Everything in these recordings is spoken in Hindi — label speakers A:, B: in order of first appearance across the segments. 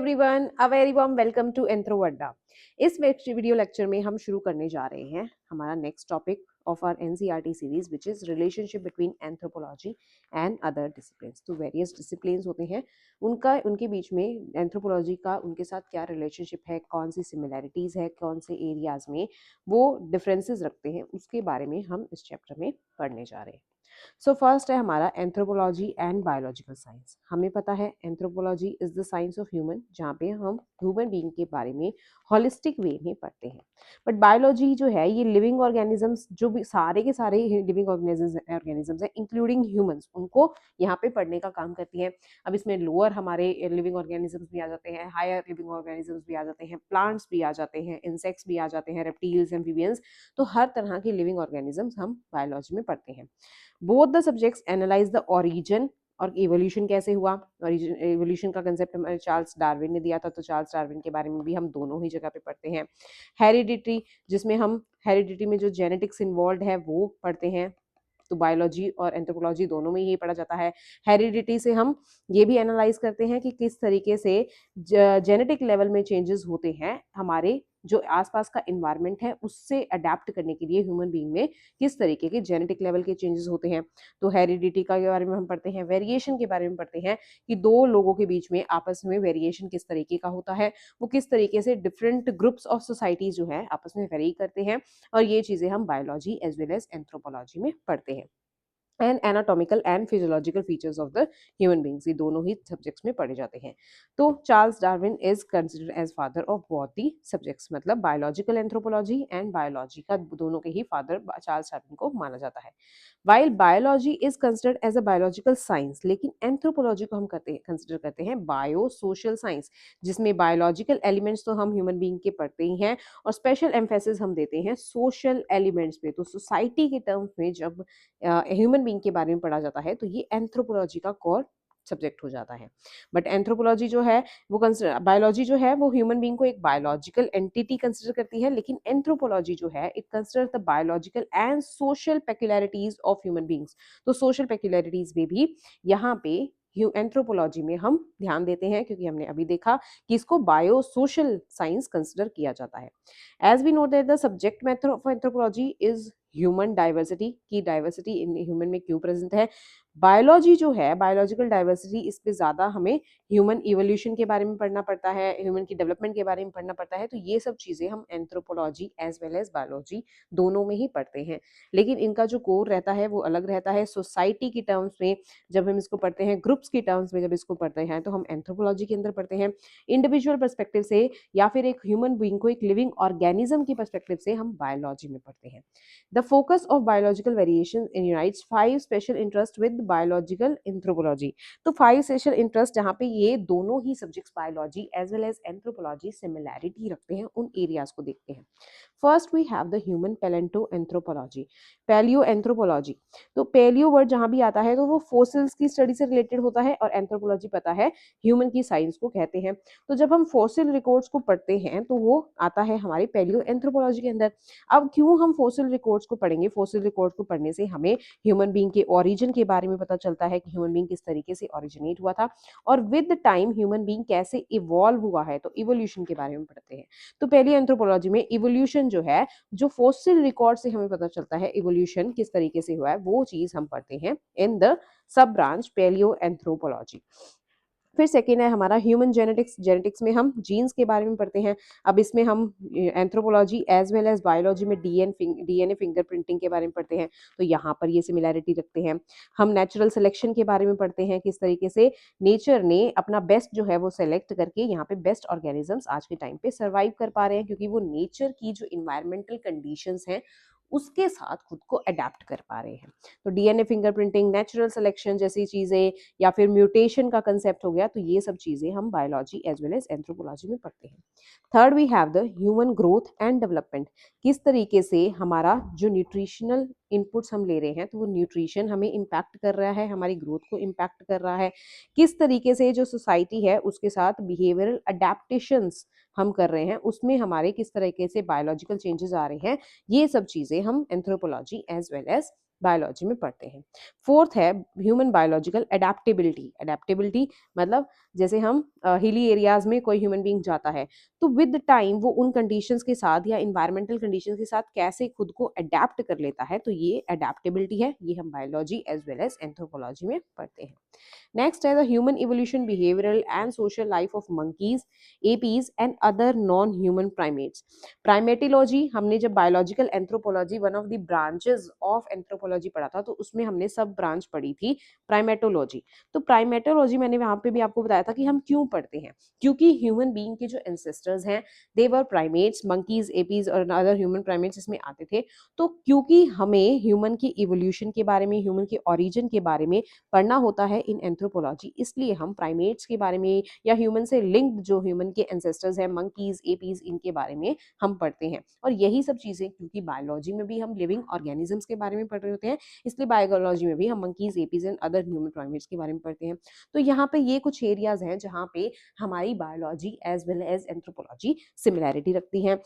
A: Everyone, a very warm welcome to anthro Adda. इस वीडियो लेक्चर में हम शुरू करने जा रहे हैं हमारा next topic of our NCERT series which is relationship between anthropology and other disciplines. तो वेरियस डिसिप्लिन्स होते हैं, उनके बीच में एंथ्रोपोलॉजी का उनके साथ क्या रिलेशनशिप है, कौन सी सिमिलैरिटीज है, कौन से एरियाज में वो डिफरेंसेस रखते हैं, उसके बारे में हम इस चैप्टर में पढ़ने जा रहे हैं। सो फर्स्ट है हमारा एंथ्रोपोलॉजी एंड बायोलॉजिकल साइंस। हमें पता है anthropology is the science of human, जहाँ पे हम ह्यूमन बीइंग के बारे में होलिस्टिक वे में पढ़ते हैं। बट बायोलॉजी जो है ये लिविंग ऑर्गेनिजम्स, जो भी सारे के सारे लिविंग ऑर्गेनिजम्स हैं इंक्लूडिंग ह्यूमंस, उनको यहाँ पे पढ़ने का काम करती है। अब इसमें लोअर हमारे लिविंग ऑर्गेनिजम्स भी आ जाते हैं, हायर लिविंग ऑर्गेनिजम्स भी आ जाते हैं, प्लांट्स भी आ जाते हैं, इंसेक्ट्स भी आ जाते हैं, रेप्टिल्स, एम्फीबियंस। तो हर तरह के लिविंग ऑर्गेनिजम्स हम बायोलॉजी में पढ़ते हैं। Both the subjects analyse the origin और इवोल्यूशन कैसे हुआ। इवोल्यूशन का कंसेप्ट हमारे चार्ल्स डार्विन ने दिया था, तो चार्ल्स डार्विन के बारे में भी हम दोनों ही जगह पे पढ़ते हैं। हेरिडिटी, जिसमें हम हेरिडिटी में जो जेनेटिक्स इन्वॉल्व है वो पढ़ते हैं, तो बायोलॉजी और एंथ्रोपोलॉजी दोनों में ही पढ़ा जाता है। हेरिडिटी से हम ये भी एनालाइज करते हैं कि किस तरीके से जेनेटिक लेवल में चेंजेस होते हैं, हमारे जो आसपास का इन्वायरमेंट है उससे अडेप्ट करने के लिए ह्यूमन बीइंग में किस तरीके के जेनेटिक लेवल के चेंजेस होते हैं। तो हेरिडिटी का के बारे में हम पढ़ते हैं, वेरिएशन के बारे में पढ़ते हैं कि दो लोगों के बीच में आपस में वेरिएशन किस तरीके का होता है, वो किस तरीके से डिफरेंट ग्रुप्स ऑफ सोसाइटीज जो है आपस में वेरी करते हैं, और ये चीजें हम biology as well as anthropology में पढ़ते हैं। And anatomical and physiological features of the human beings, ये दोनों ही सब्जेक्ट्स में पढ़े जाते हैं। तो Charles Darwin is considered as father of both the subjects, मतलब बायोलॉजिकल एंथ्रोपोलॉजी एंड बायोलॉजी का दोनों के ही फादर चार्ल्स डार्विन को माना जाता है। While biology is considered as a biological science, लेकिन एंथ्रोपोलॉजी को हम कंसिडर करते हैं बायो सोशल साइंस, जिसमें बायोलॉजिकल एलिमेंट्स तो हम ह्यूमन बींग के पढ़ते ही हैं और स्पेशल एम्फेसिस हम देते हैं सोशल एलिमेंट्स पे। तो सोसाइटी के टर्म्स में जब ह्यूमन बीइंग के बारे में पढ़ा जाता है तो ये एंथ्रोपोलॉजी का कोर सब्जेक्ट हो जाता है। बट एंथ्रोपोलॉजी जो है वो बायोलॉजी जो है वो ह्यूमन बीइंग को एक बायोलॉजिकल एंटिटी कंसिडर करती है, लेकिन एंथ्रोपोलॉजी जो है it consider the biological and social peculiarities of human beings. तो सोशल पेक्युलैरिटीज में भी यहाँ पे एंथ्रोपोलॉजी में हम ध्यान देते हैं, क्योंकि हमने अभी देखा कि इसको बायो सोशल साइंस कंसिडर किया जाता है। As we know that the subject matter of anthropology is human diversity, की डाइवर्सिटी इन ह्यूमन में क्यों प्रेजेंट है। बायोलॉजी जो है बायोलॉजिकल डाइवर्सिटी, इस पे ज्यादा हमें ह्यूमन इवोल्यूशन के बारे में पढ़ना पड़ता है, ह्यूमन की डेवलपमेंट के बारे में पढ़ना पड़ता है। तो ये सब चीजें हम anthropology as well as biology दोनों में ही पढ़ते हैं, लेकिन इनका जो कोर रहता है वो अलग रहता है। सोसाइटी की टर्म्स में जब हम इसको पढ़ते हैं, ग्रुप्स की टर्म्स में जब इसको पढ़ते हैं, तो हम एंथ्रोपोलॉजी के अंदर पढ़ते हैं। इंडिविजुअल पर्सपेक्टिव से या फिर एक ह्यूमन बीइंग को एक लिविंग ऑर्गेनिज्म की पर्सपेक्टिव से हम बायोलॉजी में पढ़ते हैं। The focus of biological variation unites five special interests with biological anthropology. तो five special interest जहाँ पे ये दोनों ही subjects biology as well as anthropology similarity रखते हैं, उन areas को देखते हैं। First we have the human paleoanthropology, paleoanthropology। तो पैलियो वर्ड जहाँ भी आता है तो वो फोसिल्स की स्टडी से रिलेटेड होता है, और एंथ्रोपोलॉजी पता है ह्यूमन की साइंस को कहते हैं। तो जब हम फॉसिल रिकॉर्ड्स को पढ़ते हैं तो वो आता है हमारी पैलियो एंथ्रोपोलॉजी के अंदर। अब क्यों हम फॉसिल रिकॉर्ड्स को पढ़ेंगे, फॉसिल रिकॉर्ड्स को पढ़ने से हमें ह्यूमन बीइंग के ओरिजिन के बारे में पता चलता है कि ह्यूमन बीइंग किस तरीके से ओरिजिनेट हुआ था, और विद टाइम ह्यूमन बीइंग कैसे इवॉल्व हुआ है, तो इवोल्यूशन के बारे में पढ़ते हैं। तो पहली एंथ्रोपोलॉजी में इवोल्यूशन जो है, जो फॉसिल रिकॉर्ड से हमें पता चलता है इवोल्यूशन किस तरीके से हुआ है, वो चीज हम पढ़ते हैं in the sub branch palaeo anthropology. फिर सेकेंड है हमारा ह्यूमन जेनेटिक्स। जेनेटिक्स में हम जीन्स के बारे में पढ़ते हैं। अब इसमें हम anthropology as well as biology में डीएनए फिंगरप्रिंटिंग के बारे में पढ़ते हैं, तो यहाँ पर ये सिमिलैरिटी रखते हैं। हम नेचुरल सिलेक्शन के बारे में पढ़ते हैं, किस तरीके से नेचर ने अपना बेस्ट जो है वो सेलेक्ट करके यहाँ पे बेस्ट ऑर्गेनिजम्स आज के टाइम पे सर्वाइव कर पा रहे हैं, क्योंकि वो नेचर की जो इन्वायरमेंटल कंडीशंस हैं उसके साथ खुद को अडेप्ट कर पा रहे हैं। तो डीएनए फिंगरप्रिंटिंग, नेचुरल सिलेक्शन जैसी चीजें, या फिर म्यूटेशन का कंसेप्ट हो गया, तो ये सब चीजें हम biology as well as anthropology में पढ़ते हैं। Third we have the human growth and development. किस तरीके से हमारा जो न्यूट्रिशनल इनपुट्स हम ले रहे हैं, तो वो न्यूट्रिशन हमें इम्पैक्ट कर रहा है, हमारी ग्रोथ को इम्पैक्ट कर रहा है। किस तरीके से जो सोसाइटी है उसके साथ बिहेवियरल अडेप्टेशंस हम कर रहे हैं, उसमें हमारे किस तरीके से बायोलॉजिकल चेंजेस आ रहे हैं, ये सब चीजें हम anthropology as well as biology में पढ़ते हैं। फोर्थ है ह्यूमन बायोलॉजिकल एडेप्टेबिलिटी। एडेप्टेबिलिटी मतलब जैसे हम हिली एरियाज में कोई ह्यूमन बीइंग जाता है तो विद टाइम वो उन कंडीशंस के साथ या इन्वायरमेंटल कंडीशंस के साथ कैसे खुद को अडेप्ट कर लेता है, तो ये अडेप्टेबिलिटी है, ये हम biology as well as anthropology में पढ़ते हैं। नेक्स्ट है the human evolution behavioural and social life of monkeys, apes and other non human primates. Primatology हमने जब biological anthropology one of the branches of anthropology पढ़ा था तो उसमें हमने सब ब्रांच पढ़ी थी प्राइमेटोलॉजी। तो प्राइमेटोलॉजी मैंने वहां पे भी आपको बताया था कि हम क्यों पढ़ते हैं, क्योंकि ह्यूमन बीइंग के जो एंसेस्टर्स हैं दे वर प्राइमेट्स, मंकीज, एपीज और अदर ह्यूमन प्राइमेट्स इसमें आते थे। तो क्योंकि हमें ह्यूमन की इवोल्यूशन के बारे में, ह्यूमन के ओरिजिन के बारे में पढ़ना होता है इन एंथ्रोपोलॉजी, इसलिए हम प्राइमेट्स के बारे में या ह्यूमन से लिंक्ड जो ह्यूमन के एंसेस्टर्स हैं मंकीज, एपीज, इनके बारे में हम पढ़ते हैं। और यही सब चीजें क्योंकि बायोलॉजी में भी हम लिविंग ऑर्गेनिजम्स के बारे में पढ़ रहे होते हैं, इसलिए बायोलॉजी में भी हम monkeys, apes and other human primates के बारे में पढ़ते हैं। तो यहाँ पे ये कुछ एरियाज हैं जहाँ पे हमारी biology as well as anthropology similarity रखती है।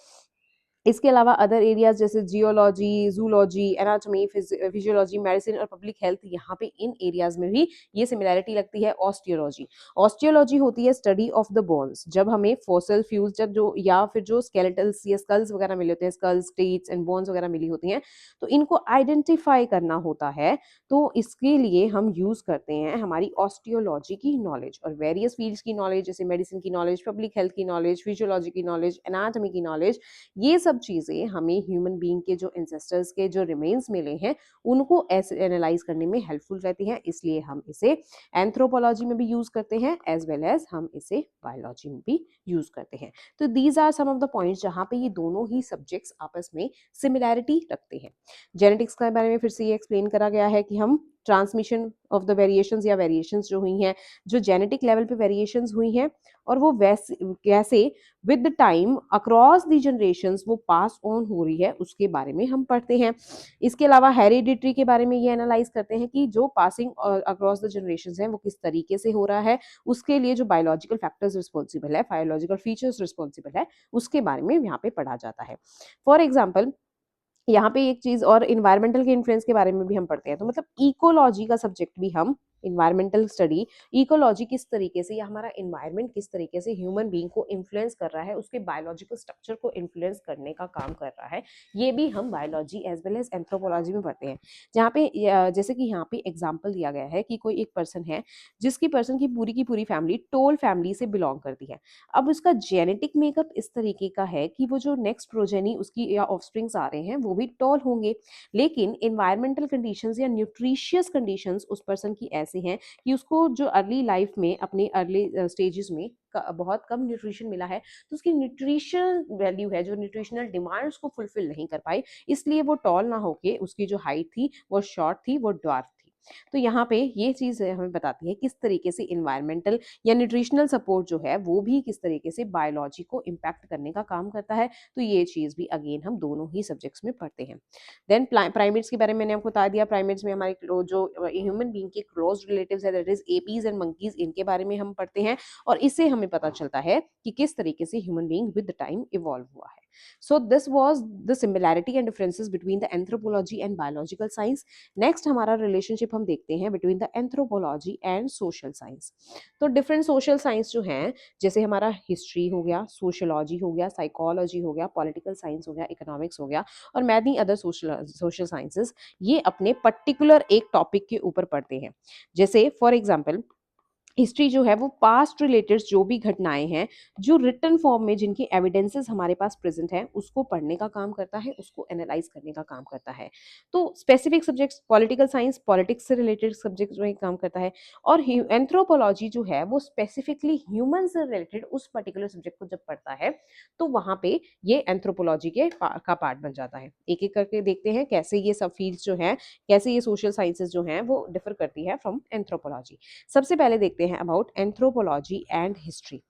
A: इसके अलावा अदर एरियाज जैसे geology, zoology, anatomy, physiology, medicine और पब्लिक हेल्थ, यहाँ पे इन एरियाज में भी ये सिमिलैरिटी लगती है। ऑस्टियोलॉजी, ऑस्टियोलॉजी होती है स्टडी ऑफ द बोन्स। जब हमें फॉसिल फ्यूल्स जब जो या फिर जो स्केलेटल्स या स्कल्स वगैरह मिले होते हैं, स्कल्स, टेट्स एंड बोन्स वगैरह मिली होती हैं, तो इनको आइडेंटिफाई करना होता है, तो इसके लिए हम यूज करते हैं हमारी ऑस्टियोलॉजी की नॉलेज। और वेरियस फील्ड्स की नॉलेज जैसे मेडिसिन की नॉलेज, पब्लिक हेल्थ की नॉलेज, फिजियोलॉजी की नॉलेज, एनाटॉमी की नॉलेज, ये सब चीजें हमें ह्यूमन बीइंग के जो एंसेस्टर्स के जो रिमेन्स मिले हैं उनको एनालाइज करने में हेल्पफुल रहती हैं, इसलिए हम इसे एंथ्रोपोलॉजी में भी यूज करते हैं एज वेल एज हम इसे बायोलॉजी में भी यूज करते हैं। तो these are some of the points जहाँ पे ये दोनों ही सब्जेक्ट्स आपस में सिमिलैरिटी रखते हैं। जेनेटिक्स के बारे में फिर से ये एक्सप्लेन करा गया है कि हम ट्रांसमिशन ऑफ द वेरिएशंस या वेरिएशंस जो हुई हैं, जो जेनेटिक लेवल पे वेरिएशंस हुई हैं और वो वैसे कैसे with the time across the generations वो पास ऑन हो रही है, उसके बारे में हम पढ़ते हैं। इसके अलावा हेरिडिटरी के बारे में ये एनालाइज करते हैं कि जो पासिंग अक्रॉस द जनरेशंस है वो किस तरीके से हो रहा है, उसके लिए जो बायोलॉजिकल फैक्टर्स रिस्पॉन्सिबल है, बायोलॉजिकल फीचर्स रिस्पॉन्सिबल है, उसके बारे में यहाँ पे पढ़ा जाता है। फॉर एग्जाम्पल यहाँ पे एक चीज और इन्वायरमेंटल के इन्फ्लुएंस के बारे में भी हम पढ़ते हैं, तो मतलब इकोलॉजी का सब्जेक्ट भी हम इन्वायरमेंटल स्टडी, इकोलॉजी किस तरीके से या हमारा इन्वायरमेंट किस तरीके से ह्यूमन बीइंग को इन्फ्लुएंस कर रहा है, उसके बायोलॉजिकल स्ट्रक्चर को इन्फ्लुएंस करने का काम कर रहा है, ये भी हम biology as well as anthropology में पढ़ते हैं। जहाँ पे जैसे कि यहाँ पे एग्जाम्पल दिया गया है कि कोई एक पर्सन है जिसकी पर्सन की पूरी फैमिली टोल फैमिली से बिलोंग करती है। अब उसका जेनेटिक मेकअप इस तरीके का है कि वो जो नेक्स्ट प्रोजेनी उसकी या ऑफस्प्रिंग्स आ रहे हैं वो भी टॉल होंगे, लेकिन इन्वायरमेंटल कंडीशंस या न्यूट्रिशियस कंडीशंस उस पर्सन की ऐसी हैं कि उसको जो अर्ली लाइफ में अपने अर्ली स्टेजेस में बहुत कम न्यूट्रिशन मिला है, तो उसकी न्यूट्रिशनल वैल्यू है, जो न्यूट्रिशनल डिमांड्स को फुलफिल नहीं कर पाई, इसलिए वो टॉल ना होके उसकी जो हाइट थी वो शॉर्ट थी, वो ड्वार्फ थी। तो यहाँ पे ये चीज हमें बताती है किस तरीके से इन्वायरमेंटल या न्यूट्रिशनल सपोर्ट जो है वो भी किस तरीके से बायोलॉजी को इम्पैक्ट करने का काम करता है। तो ये चीज भी अगेन हम दोनों ही सब्जेक्ट्स में पढ़ते हैं। देन प्राइमेट्स के बारे में मैंने आपको बता दिया, प्राइमेट्स में हमारे जो ह्यूमन बीइंग के क्लोज रिलेटिव्स है that is APs and monkeys, इनके बारे में हम पढ़ते हैं और इससे हमें पता चलता है कि किस तरीके से human being with time evolve हुआ है। So this was the similarity and differences between the anthropology and biological science. Next हमारा relationship हम देखते हैं between the anthropology and social science. तो different social science जो हैं, जैसे हमारा history हो गया, sociology हो गया, psychology हो गया, political science हो गया, economics हो गया और many other social sciences, ये अपने particular एक topic के ऊपर पढ़ते हैं। जैसे for example हिस्ट्री जो है वो पास्ट रिलेटेड जो भी घटनाएं हैं, जो रिटन फॉर्म में जिनकी एविडेंसेस हमारे पास प्रेजेंट है, उसको पढ़ने का काम करता है, उसको एनालाइज करने का काम करता है। तो specific subjects political science, politics से रिलेटेड सब्जेक्ट जो है काम करता है, और एंथ्रोपोलॉजी जो है वो स्पेसिफिकली ह्यूमन से रिलेटेड उस पर्टिकुलर सब्जेक्ट को जब पढ़ता है तो वहां पे ये एंथ्रोपोलॉजी के का पार्ट बन जाता है। एक एक करके देखते हैं कैसे ये सब फील्ड्स जो हैं, कैसे ये सोशल साइंसेज जो हैं वो डिफर करती है फ्रॉम एंथ्रोपोलॉजी। सबसे पहले देखते हैं about anthropology and history.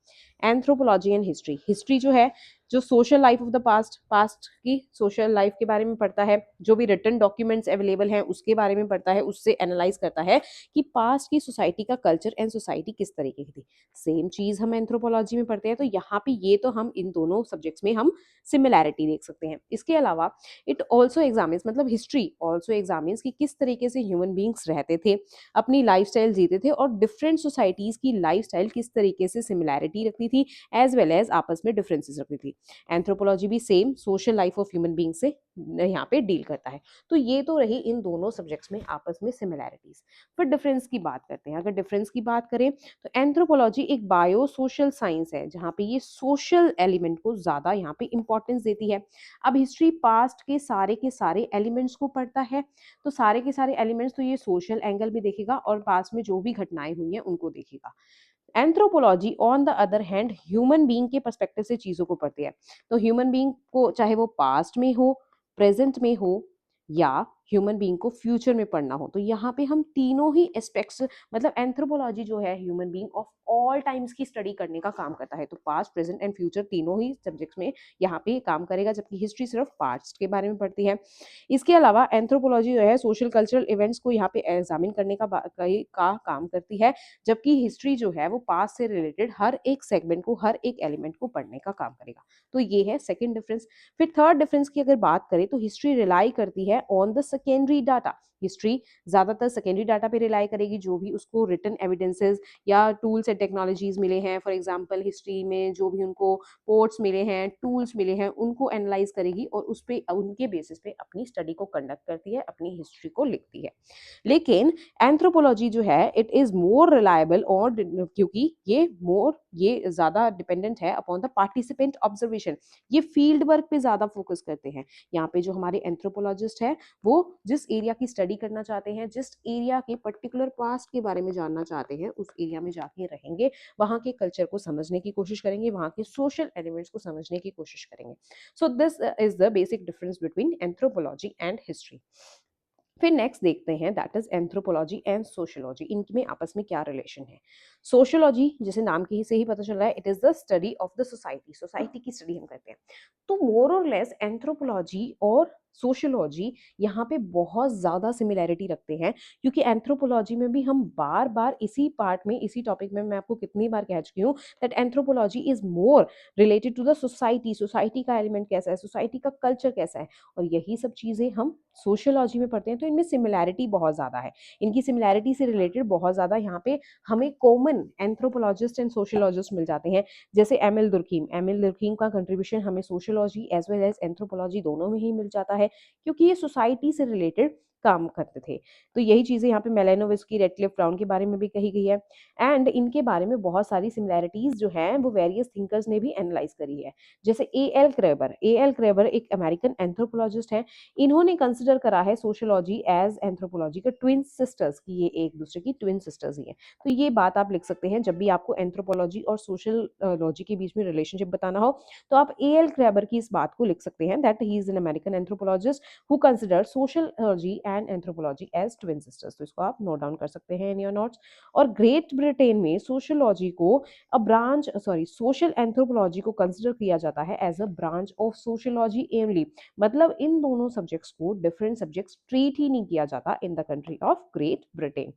A: Anthropology and history, history जो है जो social life of the past, past की सोशल लाइफ के बारे में पढ़ता है, जो भी रिटन डॉक्यूमेंट्स अवेलेबल हैं उसके बारे में पढ़ता है, उससे एनालाइज करता है कि पास्ट की सोसाइटी का कल्चर एंड सोसाइटी किस तरीके की थी। सेम चीज हम एंथ्रोपोलॉजी में पढ़ते हैं, तो यहाँ पे ये तो हम इन दोनों सब्जेक्ट्स में हम सिमिलैरिटी देख सकते हैं। इसके अलावा इट ऑल्सो एग्जामिन्स, मतलब हिस्ट्री ऑल्सो एग्जामिन्स कि किस तरीके से ह्यूमन बींग्स रहते थे, अपनी लाइफस्टाइल जीते थे, और डिफरेंट सोसाइटीज की लाइफस्टाइल किस तरीके से सिमिलैरिटी रखती थी एज वेल एज आपस में डिफरेंसेस रखती थी। एंथ्रोपोलॉजी भी same social life of human being से यहाँ पे डील करता है। तो ये तो रही इन दोनों सब्जेक्ट्स में आपस में सिमिलैरिटीज। फिर डिफरेंस की बात करते हैं। अगर डिफरेंस की बात करें तो एंथ्रोपोलॉजी एक बायो सोशल साइंस है जहाँ पे ये सोशल एलिमेंट को ज्यादा यहाँ पे इंपॉर्टेंस देती है। अब हिस्ट्री पास्ट के सारे एलिमेंट्स को पढ़ता है, तो सारे के सारे एलिमेंट्स, तो ये सोशल एंगल भी देखेगा और पास्ट में जो भी घटनाएं हुई हैं उनको देखेगा। Anthropology on the other hand human being के पर्सपेक्टिव से चीजों को पढ़ती है। तो ह्यूमन बीइंग को चाहे वो पास्ट में हो, प्रेजेंट में हो, या ह्यूमन बीइंग को फ्यूचर में पढ़ना हो, तो यहाँ पे हम तीनों ही एस्पेक्ट्स, मतलब एंथ्रोपोलॉजी जो है human being of all times की स्टडी करने का काम करता है। तो पास्ट, प्रेजेंट एंड फ्यूचर तीनों ही सब्जेक्ट्स में यहाँ पे काम करेगा, जबकि हिस्ट्री सिर्फ पास्ट के बारे में पढ़ती है। इसके अलावा एंथ्रोपोलॉजी जो है सोशल कल्चरल इवेंट्स को यहाँ पे एग्जामिन करने का काम करती है, जबकि हिस्ट्री जो है वो पास्ट से रिलेटेड हर एक सेगमेंट को, हर एक एलिमेंट को पढ़ने का काम करेगा। तो ये है सेकंड डिफरेंस। फिर थर्ड डिफरेंस की अगर बात करें तो हिस्ट्री रिलाई करती है on the secondary data. History ज्यादातर सेकेंडरी डाटा पे रिलाई करेगी, जो भी उसको रिटन एविडेंसेस या टूल्स एंड टेक्नोलॉजीज मिले हैं, फॉर एग्जांपल हिस्ट्री में जो भी उनको पोर्ट्स मिले हैं, टूल्स मिले हैं, उनको एनालाइज करेगी और उस पे, उनके बेसिस पे अपनी स्टडी को कंडक्ट करती है, अपनी हिस्ट्री को लिखती है। लेकिन एंथ्रोपोलॉजी जो है इट इज मोर रिलायबल, और क्योंकि ये ज्यादा डिपेंडेंट है अपॉन द पार्टिसिपेंट ऑब्जर्वेशन, ये फील्ड वर्क पे ज्यादा फोकस करते हैं। यहाँ पे जो हमारे एंथ्रोपोलॉजिस्ट है वो जिस एरिया की स्टडी करना चाहते हैं, जिस एरिया के पर्टिकुलर पास्ट के बारे में जानना चाहते हैं, उस एरिया में जाके रहेंगे, वहां के कल्चर को समझने की कोशिश करेंगे, वहां के सोशल एलिमेंट्स को समझने की कोशिश करेंगे। So this is the basic difference between anthropology and history. फिर नेक्स्ट देखते हैं that is anthropology and sociology, इनमें आपस में क्या रिलेशन है। सोशियोलॉजी जैसे नाम के ही से ही पता चल रहा है, it is the study of the society, society की स्टडी हम करते हैं। तो मोर और लेस एंथ्रोपोलॉजी और सोशियोलॉजी यहाँ पे बहुत ज्यादा सिमिलैरिटी रखते हैं, क्योंकि एंथ्रोपोलॉजी में भी हम बार बार इसी पार्ट में, इसी टॉपिक में मैं आपको कितनी बार कह चुकी हूँ that anthropology is more related to the society, society का एलिमेंट कैसा है, सोसाइटी का कल्चर कैसा है, और यही सब चीजें हम सोशियोलॉजी में पढ़ते हैं। तो इनमें सिमिलैरिटी बहुत ज़्यादा है, इनकी सिमिलैरिटी से रिलेटेड बहुत ज़्यादा यहाँ पे हमें कॉमन एंथ्रोपोलॉजिस्ट एंड सोशियोलॉजिस्ट मिल जाते हैं। जैसे एम एल दुर्खीम का कंट्रीब्यूशन हमें sociology as well as anthropology दोनों में ही मिल जाता है, क्योंकि ये सोसाइटी से रिलेटेड काम करते थे। तो यही चीज़ें यहाँ पे मेलेनोविस्की, रेडक्लिफ ब्राउन के बारे में भी कही गई है, एंड इनके बारे में बहुत सारी सिमिलैरिटीज जो हैं वो वेरियस थिंकर्स ने भी एनालाइज करी है। जैसे ए एल क्रेबर एक अमेरिकन एंथ्रोपोलॉजिस्ट है, इन्होंने कंसिडर करा है सोशियोलॉजी एज एंथ्रोपोलॉजी का ट्विन सिस्टर्स, की ये एक दूसरे की ट्विन सिस्टर्स ही हैं। तो ये बात आप लिख सकते हैं जब भी आपको एंथ्रोपोलॉजी और सोशल के बीच में रिलेशनशिप बताना हो, तो आप ए एल क्रेबर की इस बात को लिख सकते हैं that he is an American anthropologist who consider sociology and anthropology as twin sisters. तो इसको आप नोट डाउन कर सकते हैं इन योर नोट्स। और ग्रेट ब्रिटेन में सोशियोलॉजी को सोशल एंथ्रोपोलॉजी को कंसिडर किया जाता है as a branch of sociology एमली, मतलब इन दोनों सब्जेक्ट्स को डिफरेंट सब्जेक्ट्स ट्रीट ही नहीं किया जाता in the country of great Britain.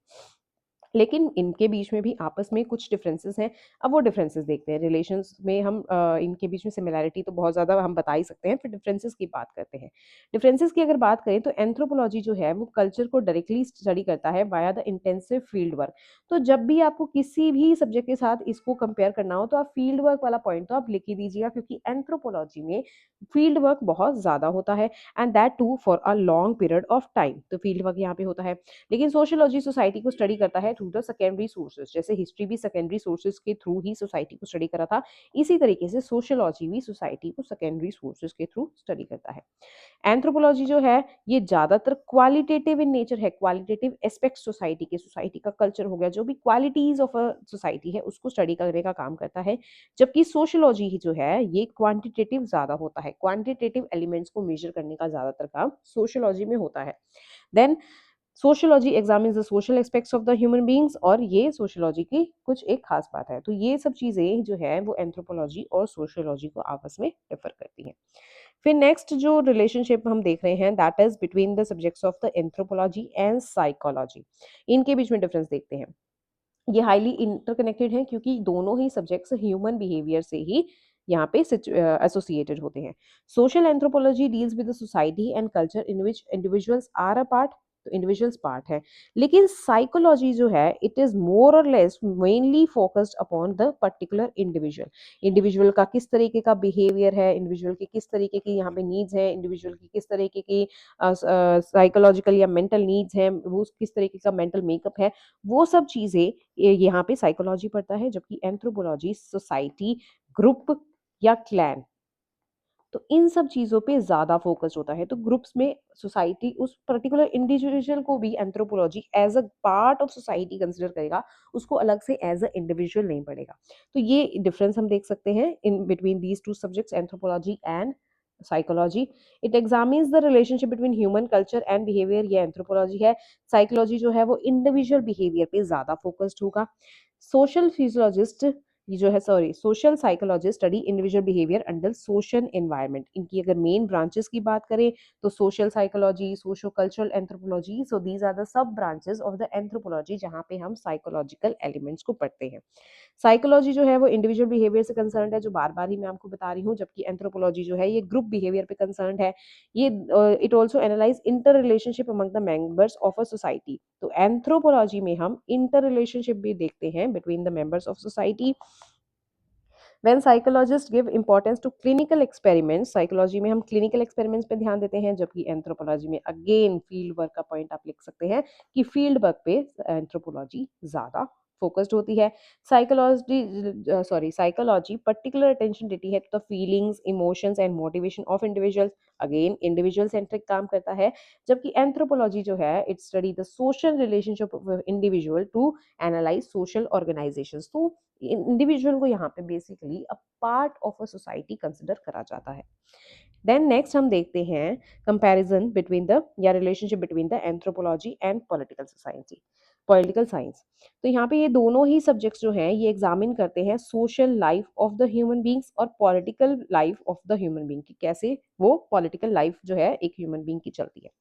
A: लेकिन इनके बीच में भी आपस में कुछ डिफरेंसेस हैं। अब वो डिफरेंसेस देखते हैं। रिलेशंस में हम इनके बीच में सिमिलैरिटी तो बहुत ज़्यादा हम बता ही सकते हैं, फिर डिफरेंसेस की बात करते हैं। डिफरेंसेस की अगर बात करें तो एंथ्रोपोलॉजी जो है वो कल्चर को डायरेक्टली स्टडी करता है via the intensive field work. तो जब भी आपको किसी भी सब्जेक्ट के साथ इसको कंपेयर करना हो तो आप फील्ड वर्क वाला पॉइंट तो आप लिख ही दीजिएगा, क्योंकि एंथ्रोपोलॉजी में फील्ड वर्क बहुत ज़्यादा होता है, and that too for a long period of time. तो फील्ड वर्क यहाँ पे होता है। लेकिन सोशियोलॉजी सोसाइटी को स्टडी करता है थ्रू द सेकेंडरी सोर्सेज, जैसे हिस्ट्री भी सेकेंडरी सोर्सेज के थ्रू ही सोसाइटी को स्टडी करा था, इसी तरीके से सोशियोलॉजी भी सोसाइटी को सेकेंडरी सोर्सेज के थ्रू स्टडी करता है। एंथ्रोपोलॉजी जो है ये ज्यादातर क्वालिटेटिव इन नेचर है, क्वालिटेटिव एस्पेक्ट सोसाइटी के, सोसाइटी का कल्चर हो गया, जो भी क्वालिटीज ऑफ अ सोसाइटी है उसको स्टडी करने का काम करता है। जबकि सोशियोलॉजी ही जो है ये क्वांटिटेटिव ज्यादा होता है, क्वांटिटेटिव एलिमेंट्स को मेजर करने का ज्यादातर काम सोशियोलॉजी में होता है। Then sociology examines the social aspects of the human beings, और ये सोशियोलॉजी की कुछ एक खास बात है। तो ये सब चीज़ें जो है वो एंथ्रोपोलॉजी और सोशियोलॉजी को आपस में डिफर करती हैं। फिर नेक्स्ट जो रिलेशनशिप हम देख रहे हैं that is between the subjects of the anthropology and psychology. इनके बीच में डिफरेंस देखते हैं। ये हाईली इंटरकनेक्टेड हैं क्योंकि दोनों ही सब्जेक्ट्स ह्यूमन बिहेवियर से ही यहाँ पे एसोसिएटेड होते हैं। Social anthropology deals with the society and culture in which individuals are a part, तो इंडिविजुअल्स पार्ट है। लेकिन साइकोलॉजी जो है it is more or less mainly focused upon the particular individual. Individual का किस तरीके का बिहेवियर है, इंडिविजुअल की किस तरीके की यहाँ पे नीड्स है, इंडिविजुअल की किस तरीके की साइकोलॉजिकल या मेंटल नीड्स हैं, वो किस तरीके का मेंटल मेकअप है, वो सब चीज़ें यहाँ पे साइकोलॉजी पढ़ता है। जबकि एंथ्रोपोलॉजी सोसाइटी, ग्रुप या क्लैन, तो इन सब चीज़ों पे ज़्यादा फोकस होता है। तो ग्रुप्स में सोसाइटी उस पर्टिकुलर इंडिविजुअल को भी anthropology as a part of society consider करेगा, उसको अलग से एज अ इंडिविजुअल नहीं पढ़ेगा। तो ये डिफरेंस हम देख सकते हैं in between these two subjects anthropology and psychology. It examines the relationship between human culture and behaviour, ये एंथ्रोपोलॉजी है। साइकोलॉजी जो है वो इंडिविजुअल बिहेवियर पे ज़्यादा फोकस्ड होगा। सोशल फिजियोलॉजिस्ट, ये जो है sorry social psychologist study individual behaviour under social environment. इनकी अगर मेन ब्रांचेस की बात करें तो social psychology, socio cultural anthropology, so these are the sub branches of the anthropology जहाँ पे हम साइकोलॉजिकल एलिमेंट्स को पढ़ते हैं। साइकोलॉजी जो है वो इंडिविजुअल बिहेवियर से कंसर्न है, जो बार बार ही मैं आपको बता रही हूँ, जबकि एंथ्रोपोलॉजी जो है ये ग्रुप बिहेवियर पे कंसर्न है। ये it also analyse inter relationship among the members of a society. तो एंथ्रोपोलॉजी में हम इंटर रिलेशनशिप भी देखते हैं between the members of society. When psychologists give importance to clinical experiments, psychology में हम क्लिनिकल एक्सपेरिमेंट्स पे ध्यान देते हैं, जबकि एंथ्रोपोलॉजी में अगेन फील्ड वर्क का पॉइंट आप लिख सकते हैं कि फील्ड वर्क पे एंथ्रोपोलॉजी ज्यादा फोकस्ड होती है। साइकोलॉजी पर्टिकुलर अटेंशन देती है तो feelings, emotions and motivation of individuals, again individual centric काम करता है। जबकि एंथ्रोपोलॉजी जो है it study the social relationship of individual to analyse social organisations. तो इंडिविजुअल को यहाँ पे basically a part of a society consider करा जाता है। देन नेक्स्ट हम देखते हैं कंपैरिजन बिटवीन द या relationship between the anthropology and political science. तो यहाँ पे ये दोनों ही सब्जेक्ट्स जो हैं ये एग्जामिन करते हैं social life of the human beings और political life of the human being की, कैसे वो पॉलिटिकल लाइफ जो है एक ह्यूमन बींग की चलती है।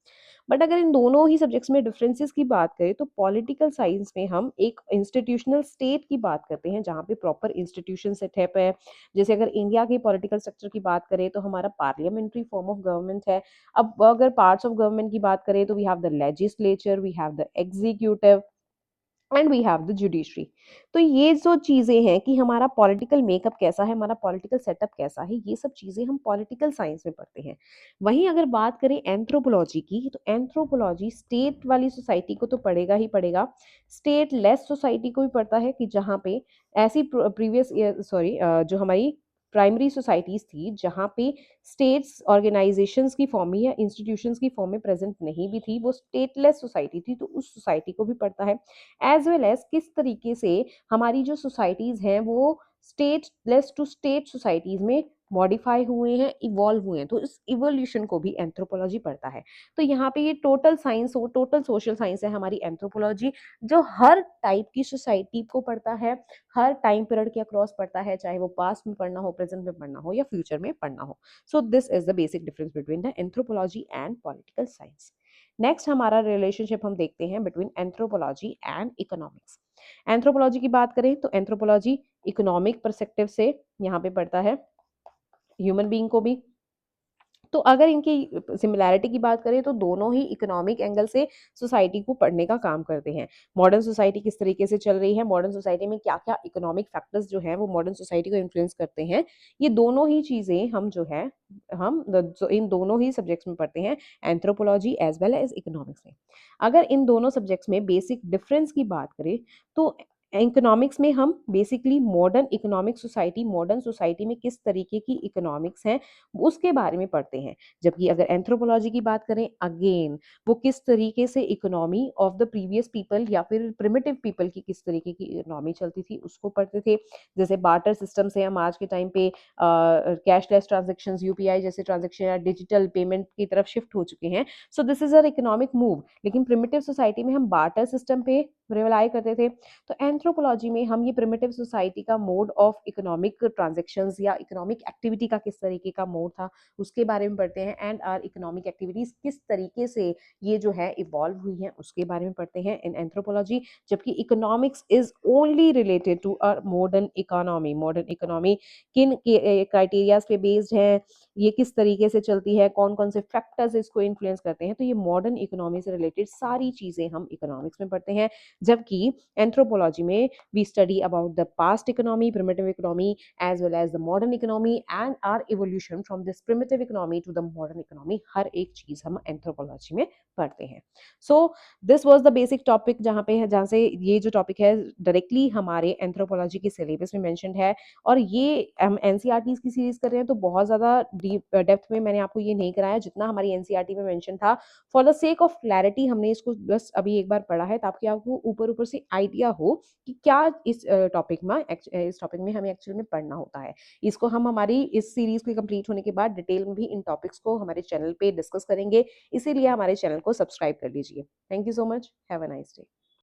A: बट अगर इन दोनों ही सब्जेक्ट्स में डिफरेंसेस की बात करें तो पॉलिटिकल साइंस में हम एक इंस्टीट्यूशनल स्टेट की बात करते हैं जहाँ पे प्रॉपर इंस्टीट्यूशन सेटअप है। जैसे अगर इंडिया की पॉलिटिकल स्ट्रक्चर की बात करें तो हमारा पार्लियामेंट्री फॉर्म ऑफ गवर्नमेंट है। अब अगर पार्ट्स ऑफ गवर्नमेंट की बात करें तो we have the legislature, we have the executive and we have the judiciary. तो ये जो चीजें हैं कि हमारा पॉलिटिकल मेकअप कैसा है, हमारा पॉलिटिकल सेटअप कैसा है, ये सब चीजें हम पॉलिटिकल साइंस में पढ़ते हैं। वहीं अगर बात करें एंथ्रोपोलॉजी की तो एंथ्रोपोलॉजी स्टेट वाली सोसाइटी को तो पढ़ेगा ही पढ़ेगा, स्टेट लेस सोसाइटी को भी पढ़ता है कि जहाँ पे ऐसी प्रीवियस सॉरी जो हमारी प्राइमरी सोसाइटीज थी जहाँ पे स्टेट्स ऑर्गेनाइजेशंस की फॉर्म में या इंस्टीट्यूशंस की फॉर्म में प्रेजेंट नहीं भी थी, वो स्टेटलेस सोसाइटी थी, तो उस सोसाइटी को भी पढ़ता है। एज वेल एज किस तरीके से हमारी जो सोसाइटीज हैं वो स्टेटलेस टू स्टेट सोसाइटीज में मॉडिफाई हुए हैं, इवॉल्व हुए हैं, तो इस इवोल्यूशन को भी एंथ्रोपोलॉजी पढ़ता है। तो यहाँ पे ये total science, total social science है हमारी एंथ्रोपोलॉजी, जो हर टाइप की सोसाइटी को पढ़ता है, हर टाइम पीरियड के अक्रॉस पढ़ता है, चाहे वो पास्ट में पढ़ना हो, प्रेजेंट में पढ़ना हो या फ्यूचर में पढ़ना हो। So this is the basic difference between the anthropology and political science. Next हमारा रिलेशनशिप हम देखते हैं between anthropology and economics. Anthropology की बात करें तो एंथ्रोपोलॉजी इकोनॉमिक परस्पेक्टिव से यहाँ पे पढ़ता है ह्यूमन बीइंग को भी। तो अगर इनकी सिमिलैरिटी की बात करें तो दोनों ही इकोनॉमिक एंगल से सोसाइटी को पढ़ने का काम करते हैं। मॉडर्न सोसाइटी किस तरीके से चल रही है, मॉडर्न सोसाइटी में क्या क्या इकोनॉमिक फैक्टर्स जो हैं वो मॉडर्न सोसाइटी को इन्फ्लुएंस करते हैं, ये दोनों ही चीज़ें हम जो है इन दोनों ही सब्जेक्ट्स में पढ़ते हैं, anthropology as well as economics में। अगर इन दोनों सब्जेक्ट्स में बेसिक डिफरेंस की बात करें तो इकोनॉमिक्स में हम बेसिकली मॉडर्न सोसाइटी में किस तरीके की इकोनॉमिक्स हैं उसके बारे में पढ़ते हैं। जबकि अगर एंथ्रोपोलॉजी की बात करें, अगेन वो किस तरीके से economy of the previous people या फिर प्रिमिटिव पीपल की किस तरीके की इकोनॉमी चलती थी उसको पढ़ते थे। जैसे बार्टर सिस्टम से हम आज के टाइम पे कैशलेस ट्रांजेक्शंस, यूपीआई जैसे ट्रांजेक्शन या डिजिटल पेमेंट की तरफ शिफ्ट हो चुके हैं। So this is a economic move. लेकिन प्रिमिटिव सोसाइटी में हम बार्टर सिस्टम पे रिलाई करते थे। तो एंथ्रोपोलॉजी में हम ये प्रिमिटिव सोसाइटी का मोड ऑफ इकोनॉमिक ट्रांजैक्शंस या इकोनॉमिक एक्टिविटी का किस तरीके का मोड था उसके बारे में पढ़ते हैं। एंड आर इकोनॉमिक एक्टिविटीज किस तरीके से ये जो है इवॉल्व हुई हैं उसके बारे में पढ़ते हैं इन एंथ्रोपोलॉजी। जबकि economics is only related to a modern economy. Modern economy किन क्राइटेरियाज पे बेस्ड है, ये किस तरीके से चलती है, कौन कौन से फैक्टर्स इसको इन्फ्लुएंस करते हैं, तो ये मॉडर्न इकोनॉमी से रिलेटेड सारी चीजें हम इकोनॉमिक्स में पढ़ते हैं। जबकि एंथ्रोपोलॉजी में we study about the past economy, primitive economy as well as the modern economy and our evolution from this primitive economy to the modern economy. हर एक चीज हम एंथ्रोपोलॉजी में पढ़ते हैं। So this was the basic topic जहाँ से ये जो टॉपिक है डायरेक्टली हमारे एंथ्रोपोलॉजी के सिलेबस में मेंशन्ड है। और ये हम एनसीईआरटीज की सीरीज कर रहे हैं तो बहुत ज़्यादा डीप डेप्थ में मैंने आपको ये नहीं कराया जितना हमारी एनसीईआरटी में मेंशन था। For the sake of clarity हमने इसको बस अभी एक बार पढ़ा है ताकि आपको ऊपर ऊपर से आइडिया हो कि क्या इस टॉपिक में हमें एक्चुअल में पढ़ना होता है। इसको हम हमारी इस सीरीज को कंप्लीट होने के बाद डिटेल में भी इन टॉपिक्स को हमारे चैनल पे डिस्कस करेंगे। इसीलिए हमारे चैनल को सब्सक्राइब कर लीजिए। Thank you so much. Have a nice day.